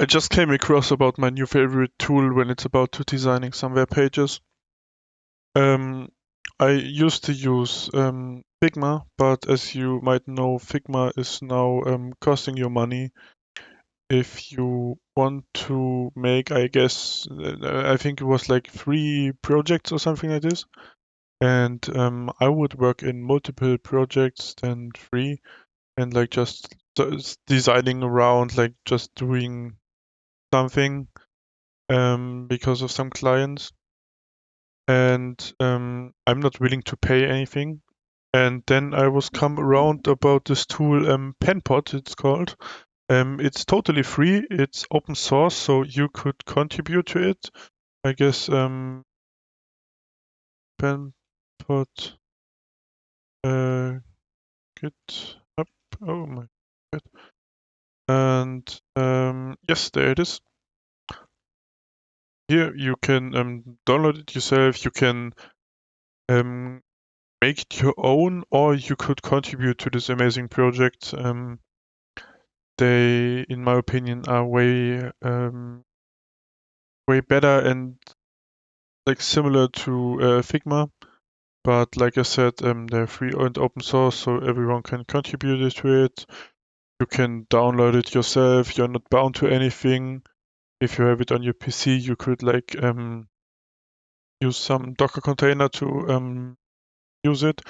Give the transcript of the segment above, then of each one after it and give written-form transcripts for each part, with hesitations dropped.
I just came across about my new favorite tool when it's about to designing some web pages. Um, I used to use Figma, but as you might know, Figma is now costing you money if you want to make, I guess, I think it was like 3 projects or something like this. And I would work in multiple projects than 3, and like just designing around, like just doing something because of some clients. And I'm not willing to pay anything. And then I was come around about this tool, Penpot, it's called. It's totally free. It's open source, so you could contribute to it. I guess Penpot GitHub. Oh my god. And yes, there it is. Here you can download it yourself. You can um, make it your own, or you could contribute to this amazing project. They, in my opinion, are way better and like similar to Figma. But like I said, they're free and open source, so everyone can contribute to it. You can download it yourself. You're not bound to anything. If you have it on your PC, you could like use some Docker container to use it.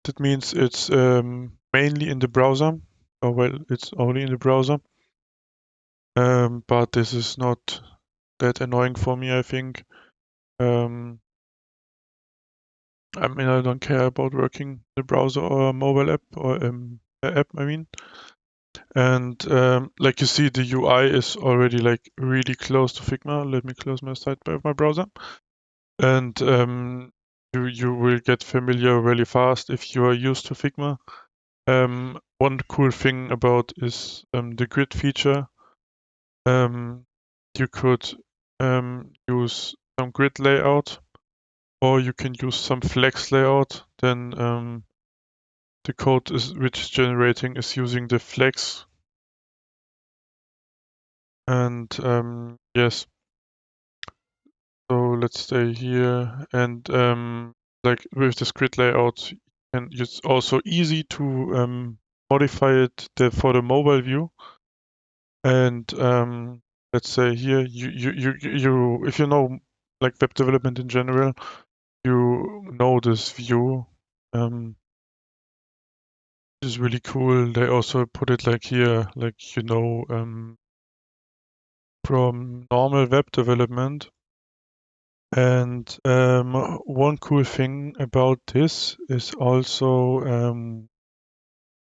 That means it's mainly in the browser. Oh well, it's only in the browser. But this is not that annoying for me, I think. Um, I mean, I don't care about working in the browser or a mobile app or app, I mean. And like you see, the UI is already like really close to Figma. Let me close my sidebar of my browser. And you will get familiar really fast if you are used to Figma. One cool thing about is the grid feature. You could use some grid layout, or you can use some flex layout. Then the code which is generating is using the flex. And yes, so let's stay here. And like with this grid layout, and it's also easy to modify it for the mobile view. And let's say here, you if you know like web development in general, you know this view. Is really cool. They also put it like here, like from normal web development. And one cool thing about this is also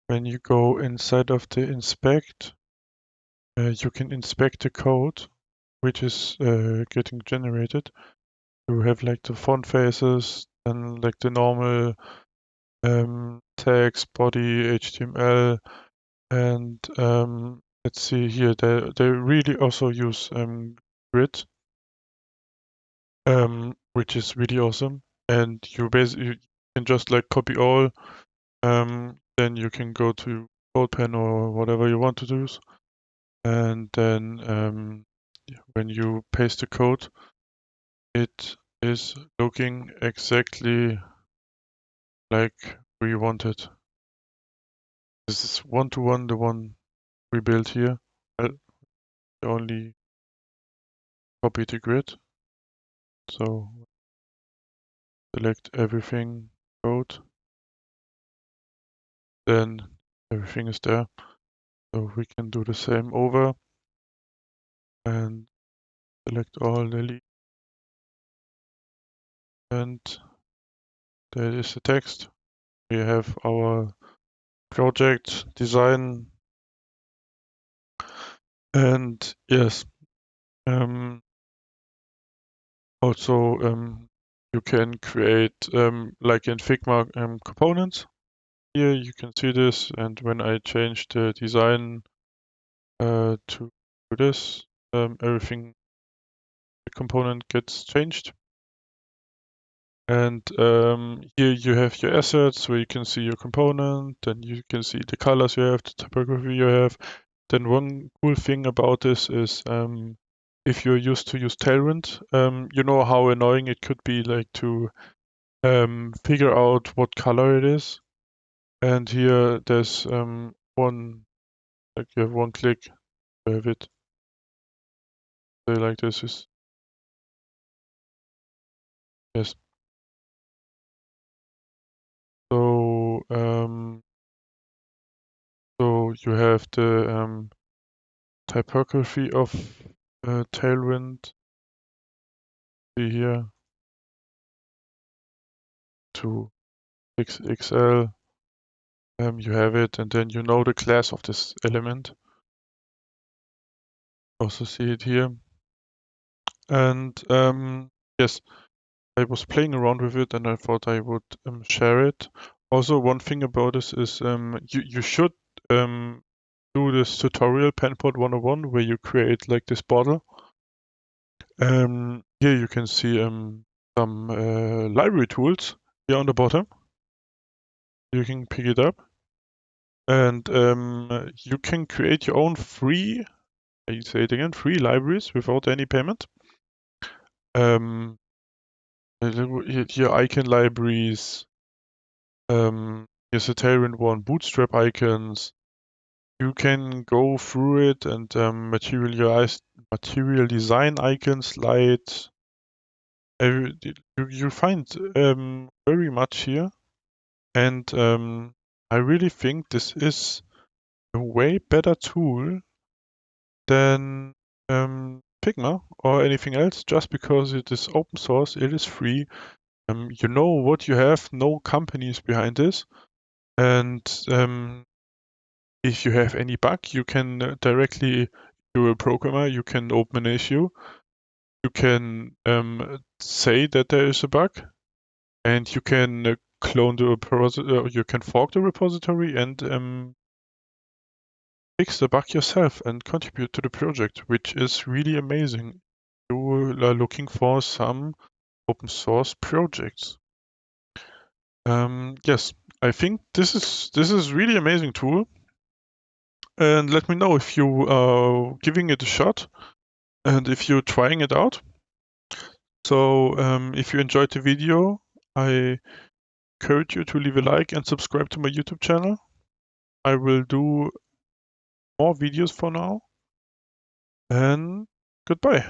when you go inside of the inspect, you can inspect the code which is getting generated. You have like the font faces and like the normal text, body, HTML, and let's see here. They really also use grid, which is really awesome. And you can just like copy all. Then you can go to CodePen or whatever you want to do, and then when you paste the code, it is looking exactly like we want it. This is one-to-one the one we built here. I only copy the grid, so select everything, code, then everything is there. So we can do the same over and select all the leads, and there is the text. We have our project design, and yes, also you can create like in Figma components. Here you can see this, and when I change the design to this, everything, the component gets changed. And here you have your assets where you can see your component, and you can see the colors you have, the typography you have, then one cool thing about this is if you're used to use Tailwind, you know how annoying it could be like to figure out what color it is. And here there's one, like you have one click to have it. So like this is, yes. So so you have the typography of Tailwind. See here to XXL. You have it, and then you know the class of this element. Also see it here. And yes, I was playing around with it, and I thought I would share it. Also, one thing about this is you should do this tutorial Penport 101 where you create like this bottle. Here you can see some library tools here on the bottom. You can pick it up, and you can create your own free, I say it again, free libraries without any payment. Here icon libraries, here's a Tailwind one, Bootstrap icons. You can go through it and material design icons, light. You find very much here, and I really think this is a way better tool than Figma or anything else. Just because it is open source, it is free. You know what you have, no companies behind this, and if you have any bug, you can directly, you're a programmer, you can open an issue. You can say that there is a bug, and you can clone the repository, you can fork the repository and fix the bug yourself and contribute to the project, which is really amazing. You are looking for some open source projects. Yes, I think this is really amazing tool. And let me know if you are giving it a shot and if you're trying it out. So if you enjoyed the video, I encourage you to leave a like and subscribe to my YouTube channel. I will do more videos for now, and goodbye.